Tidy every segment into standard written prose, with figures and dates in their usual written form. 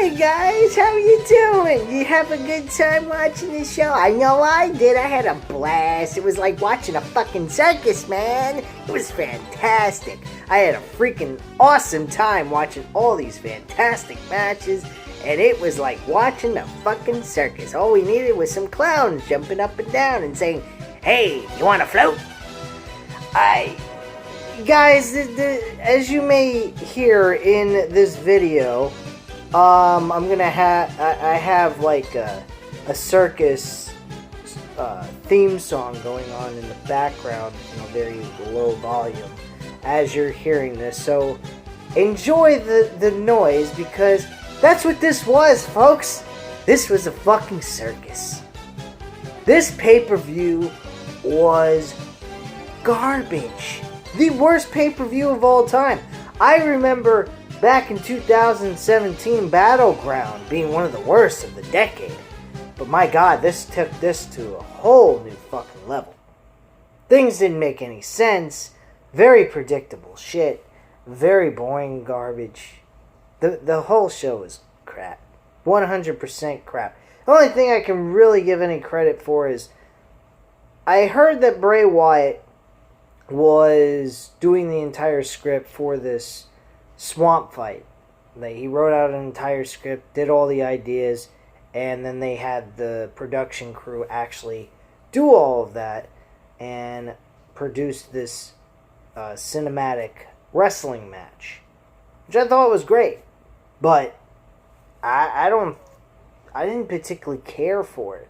Hey guys, how you doing? You have a good time watching the show? I know I did. I had a blast. It was like watching a fucking circus, man. It was fantastic. I had a freaking awesome time watching all these fantastic matches, and it was like watching a fucking circus. All we needed was some clowns jumping up and down and saying, "Hey, you want to float?" Guys, as you may hear in this video, I'm gonna I have like a circus theme song going on in the background in a very low volume as you're hearing this. So enjoy the noise, because that's what this was, folks. This was a fucking circus. This pay-per-view was garbage. The worst pay-per-view of all time. I remember back in 2017, Battleground being one of the worst of the decade. But my god, this took this to a whole new fucking level. Things didn't make any sense. Very predictable shit. Very boring garbage. The whole show was crap. 100% crap. The only thing I can really give any credit for is I heard that Bray Wyatt was doing the entire script for this swamp fight. He wrote out an entire script, did all the ideas, and then they had the production crew actually do all of that and produce this cinematic wrestling match, which I thought was great. But I didn't particularly care for it.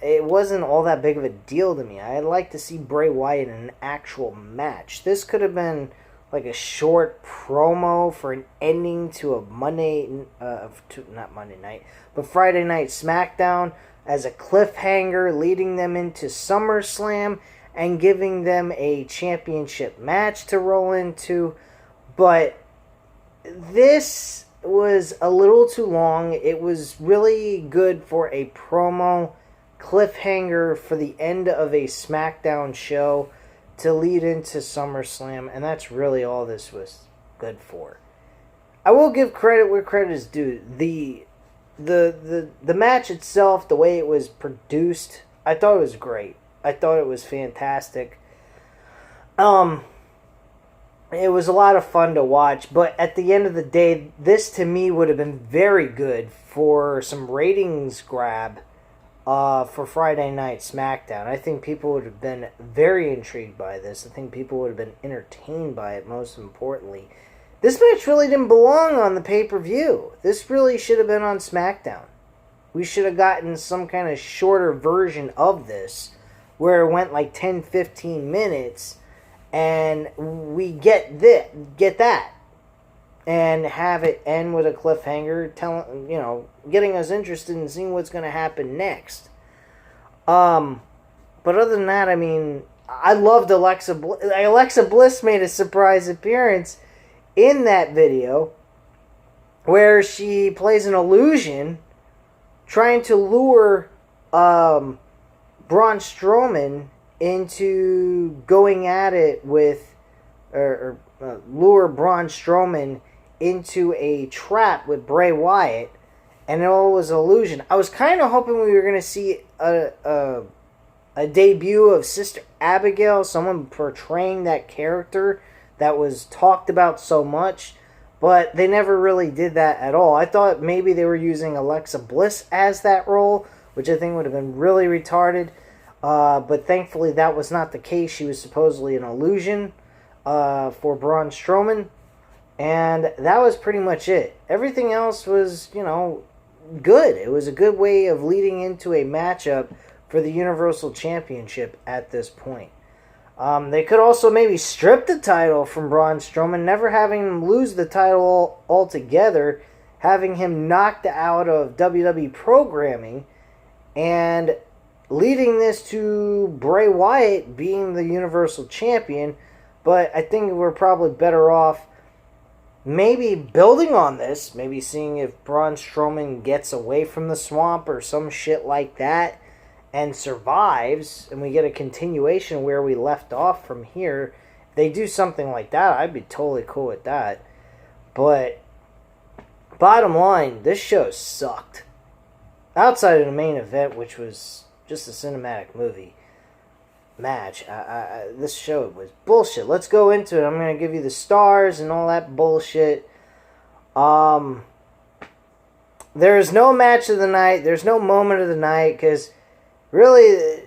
It wasn't all that big of a deal to me. I'd like to see Bray Wyatt in an actual match. This could have been like a short promo for an ending to a not Monday night, but Friday Night SmackDown as a cliffhanger, leading them into SummerSlam and giving them a championship match to roll into. But this was a little too long. It was really good for a promo cliffhanger for the end of a SmackDown show to lead into SummerSlam, and that's really all this was good for. I will give credit where credit is due. The match itself, the way it was produced, I thought it was great. I thought it was fantastic. It was a lot of fun to watch, but at the end of the day, this to me would have been very good for some ratings grab for Friday Night SmackDown. I think people would have been very intrigued by this. I think people would have been entertained by it, most importantly. This match really didn't belong on the pay-per-view. This really should have been on SmackDown. We should have gotten some kind of shorter version of this, where it went like 10-15 minutes, and we get that. And have it end with a cliffhanger, getting us interested in seeing what's going to happen next. But other than that, I mean, I loved Alexa Bliss. Alexa Bliss made a surprise appearance in that video where she plays an illusion trying to lure Braun Strowman into going at it with, lure Braun Strowman into a trap with Bray Wyatt, and it all was an illusion. I was kind of hoping we were going to see a debut of Sister Abigail, someone portraying that character that was talked about so much, but they never really did that at all. I thought maybe they were using Alexa Bliss as that role, which I think would have been really retarded, but thankfully that was not the case. She was supposedly an illusion for Braun Strowman, and that was pretty much it. Everything else was, good. It was a good way of leading into a matchup for the Universal Championship at this point. They could also maybe strip the title from Braun Strowman, never having him lose the title altogether, having him knocked out of WWE programming, and leading this to Bray Wyatt being the Universal Champion. But I think we're probably better off maybe building on this, maybe seeing if Braun Strowman gets away from the swamp or some shit like that and survives, and we get a continuation where we left off from here. If they do something like that, I'd be totally cool with that. But bottom line, this show sucked. Outside of the main event, which was just a cinematic movie match, this show was bullshit. Let's go into it. I'm going to give you the stars and all that bullshit. There's no match of the night. There's no moment of the night, because really,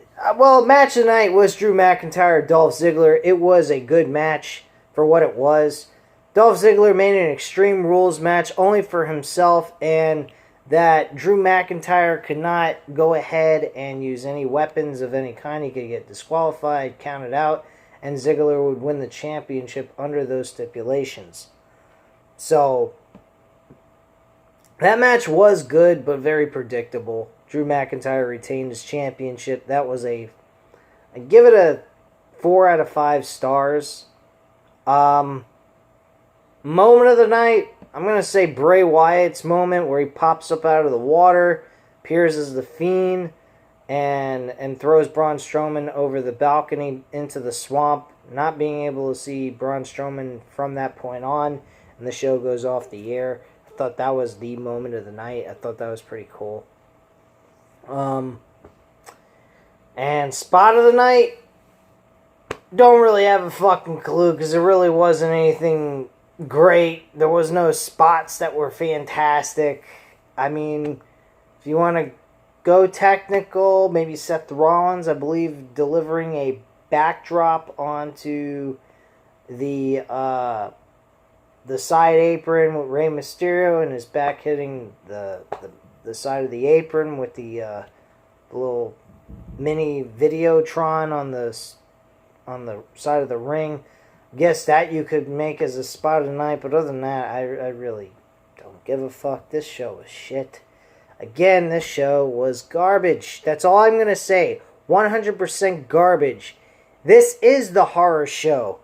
match of the night was Drew McIntyre, Dolph Ziggler. It was a good match for what it was. Dolph Ziggler made an Extreme Rules match only for himself, and that Drew McIntyre could not go ahead and use any weapons of any kind. He could get disqualified, counted out, and Ziggler would win the championship under those stipulations. So, that match was good, but very predictable. Drew McIntyre retained his championship. That was I give it a 4 out of 5 stars. Moment of the night, I'm going to say Bray Wyatt's moment where he pops up out of the water, appears as the Fiend, and throws Braun Strowman over the balcony into the swamp, not being able to see Braun Strowman from that point on, and the show goes off the air. I thought that was the moment of the night. I thought that was pretty cool. And spot of the night, don't really have a fucking clue, because there really wasn't anything great. There was no spots that were fantastic. I mean, if you want to go technical, maybe Seth Rollins, I believe, delivering a backdrop onto the side apron with Rey Mysterio, and his back hitting the side of the apron with the little mini Videotron on the side of the ring. Guess that you could make as a spot of the night, but other than that, I really don't give a fuck. This show was shit. Again, this show was garbage. That's all I'm going to say. 100% garbage. This is the horror show.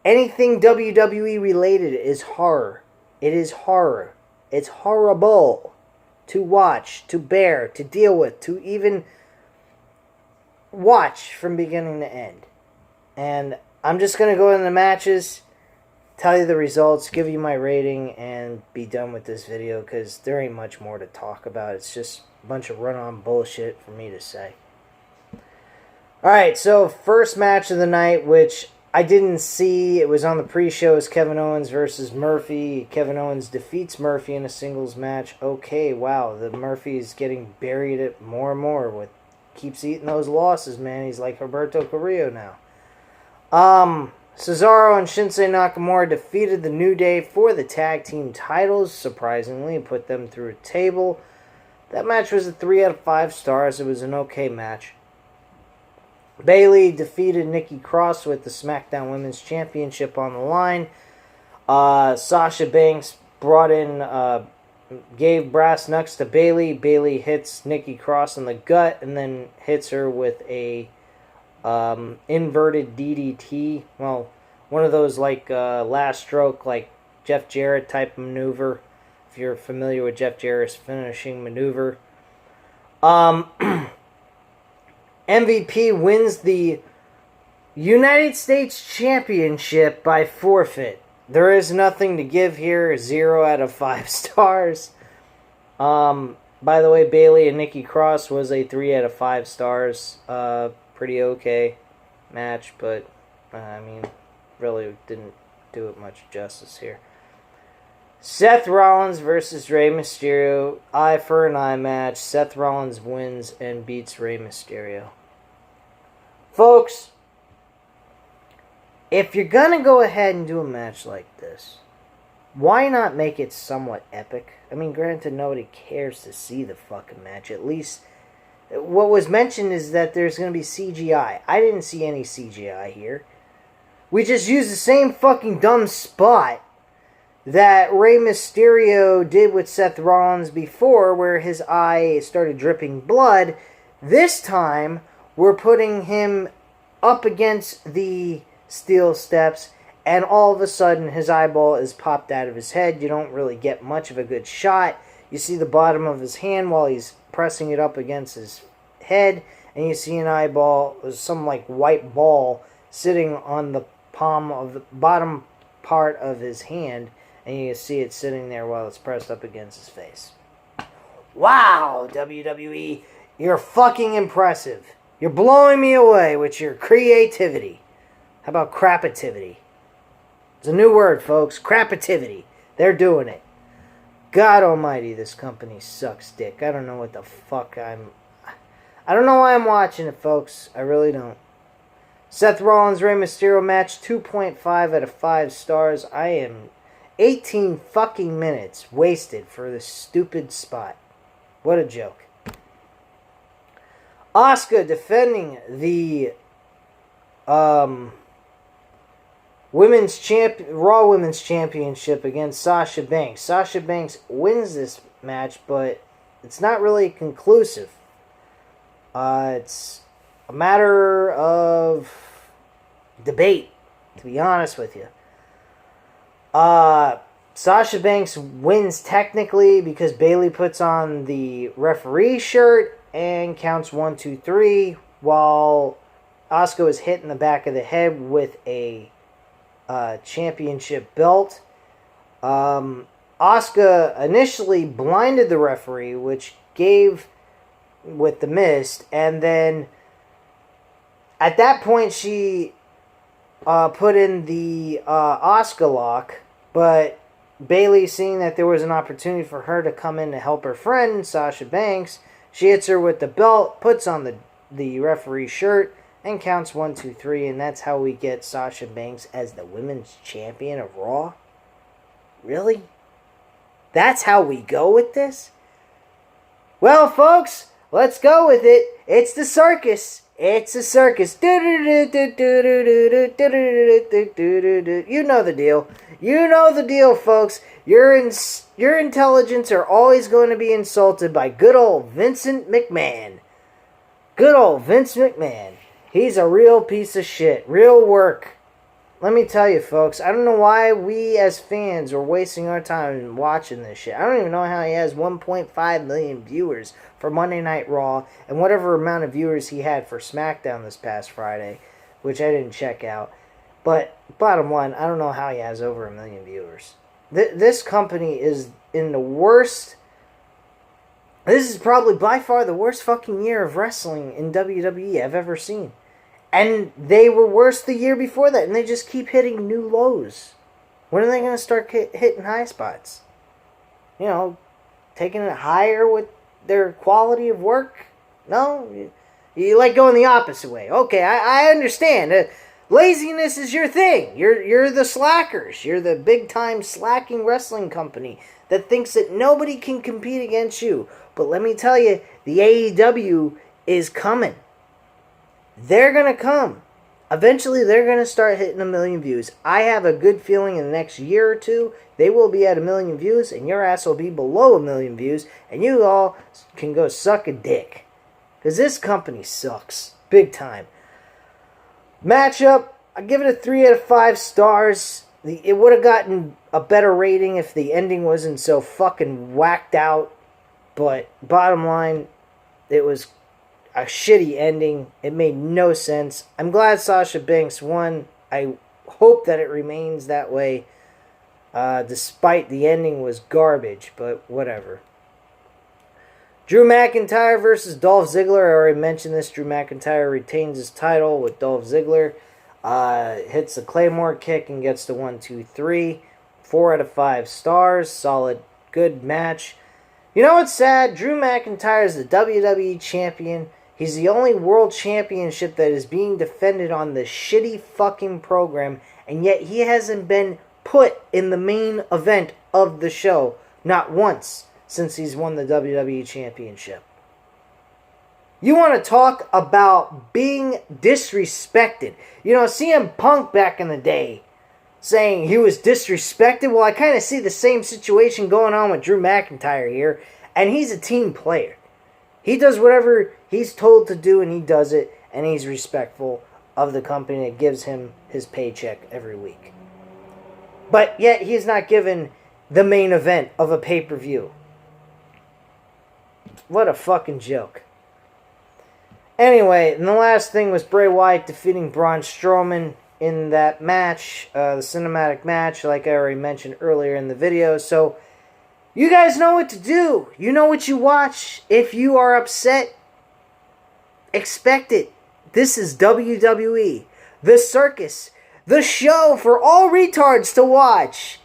Anything WWE related is horror. It is horror. It's horrible to watch, to bear, to deal with, to even watch from beginning to end. And I'm just going to go into the matches, tell you the results, give you my rating, and be done with this video, because there ain't much more to talk about. It's just a bunch of run-on bullshit for me to say. Alright, so first match of the night, which I didn't see. It was on the pre-show. It's Kevin Owens versus Murphy. Kevin Owens defeats Murphy in a singles match. Okay, wow, the Murphy's getting buried at more and more. Keeps eating those losses, man. He's like Roberto Carrillo now. Cesaro and Shinsuke Nakamura defeated the New Day for the tag team titles, surprisingly, put them through a table. That match was a 3 out of 5 stars. It was an okay match. Bayley defeated Nikki Cross with the SmackDown Women's Championship on the line. Sasha Banks gave brass knucks to Bayley. Bayley hits Nikki Cross in the gut and then hits her with a inverted DDT. Well, one of those like last stroke, like Jeff Jarrett type of maneuver. If you're familiar with Jeff Jarrett's finishing maneuver. MVP wins the United States Championship by forfeit. There is nothing to give here. 0 out of 5 stars. By the way, Bayley and Nikki Cross was a 3 out of 5 stars. Pretty okay match, but I mean, really didn't do it much justice here. Seth Rollins versus Rey Mysterio. Eye for an eye match. Seth Rollins wins and beats Rey Mysterio. Folks, if you're going to go ahead and do a match like this, why not make it somewhat epic? I mean, granted, nobody cares to see the fucking match. At least, what was mentioned is that there's going to be CGI. I didn't see any CGI here. We just used the same fucking dumb spot that Rey Mysterio did with Seth Rollins before, where his eye started dripping blood. This time, we're putting him up against the steel steps, and all of a sudden, his eyeball is popped out of his head. You don't really get much of a good shot. You see the bottom of his hand while he's pressing it up against his head, and you see an eyeball, some like white ball, sitting on the palm of the bottom part of his hand. And you can see it sitting there while it's pressed up against his face. Wow, WWE, you're fucking impressive. You're blowing me away with your creativity. How about crapativity? It's a new word, folks. Crapativity. They're doing it. God almighty, this company sucks dick. I don't know what the fuck I don't know why I'm watching it, folks. I really don't. Seth Rollins, Rey Mysterio match, 2.5 out of 5 stars. I am 18 fucking minutes wasted for this stupid spot. What a joke. Asuka defending the Raw Women's Championship against Sasha Banks. Sasha Banks wins this match, but it's not really conclusive. It's a matter of debate, to be honest with you. Sasha Banks wins technically because Bayley puts on the referee shirt and counts 1, 2, 3, while Asuka was hit in the back of the head with a championship belt. Asuka initially blinded the referee, which gave with the mist, and then at that point she put in the Asuka lock, but Bayley, seeing that there was an opportunity for her to come in to help her friend Sasha Banks, she hits her with the belt, puts on the referee shirt, and counts 1, 2, 3, and that's how we get Sasha Banks as the women's champion of Raw? Really? That's how we go with this? Well, folks, let's go with it. It's the circus. It's a circus. You know the deal. You know the deal, folks. Your intelligence are always going to be insulted by good old Vincent McMahon. Good old Vince McMahon. He's a real piece of shit. Real work. Let me tell you, folks, I don't know why we as fans are wasting our time watching this shit. I don't even know how he has 1.5 million viewers for Monday Night Raw and whatever amount of viewers he had for SmackDown this past Friday, which I didn't check out. But bottom line, I don't know how he has over 1 million viewers. This company is in the worst... This is probably by far the worst fucking year of wrestling in WWE I've ever seen. And they were worse the year before that, and they just keep hitting new lows. When are they going to start hitting high spots? You know, taking it higher with their quality of work? No? You like going the opposite way. Okay, I understand. Laziness is your thing. You're the slackers. You're the big-time slacking wrestling company that thinks that nobody can compete against you. But let me tell you, the AEW is coming. They're going to come. Eventually, they're going to start hitting 1 million views. I have a good feeling in the next year or two, they will be at 1 million views, and your ass will be below 1 million views, and you all can go suck a dick. Because this company sucks. Big time. Matchup, I give it a 3 out of 5 stars. It would have gotten a better rating if the ending wasn't so fucking whacked out. But bottom line, it was a shitty ending. It made no sense. I'm glad Sasha Banks won. I hope that it remains that way. Despite the ending was garbage, but whatever. Drew McIntyre versus Dolph Ziggler. I already mentioned this. Drew McIntyre retains his title with Dolph Ziggler. Hits the Claymore kick and gets the 1, 2, 3. 4 out of 5 stars. Solid, good match. You know what's sad? Drew McIntyre is the WWE champion. He's the only world championship that is being defended on this shitty fucking program, and yet he hasn't been put in the main event of the show, not once, since he's won the WWE championship. You want to talk about being disrespected. You know, CM Punk back in the day saying he was disrespected. Well, I kind of see the same situation going on with Drew McIntyre here, and he's a team player. He does whatever he's told to do, and he does it, and he's respectful of the company that gives him his paycheck every week. But yet, he's not given the main event of a pay-per-view. What a fucking joke. Anyway, and the last thing was Bray Wyatt defeating Braun Strowman. in that match, the cinematic match, like I already mentioned earlier in the video. So, you guys know what to do. You know what you watch. If you are upset, expect it. This is WWE, the circus, the show for all retards to watch.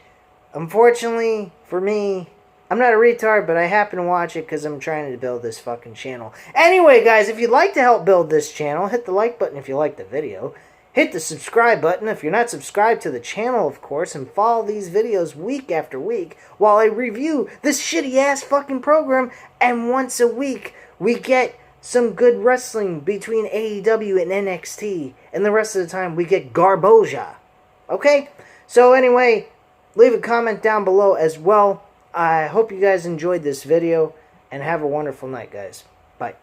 Unfortunately, for me, I'm not a retard, but I happen to watch it because I'm trying to build this fucking channel. Anyway, guys, if you'd like to help build this channel, hit the like button if you like the video. Hit the subscribe button if you're not subscribed to the channel, of course, and follow these videos week after week while I review this shitty-ass fucking program. And once a week, we get some good wrestling between AEW and NXT. And the rest of the time, we get Garboja. Okay? So anyway, leave a comment down below as well. I hope you guys enjoyed this video, and have a wonderful night, guys. Bye.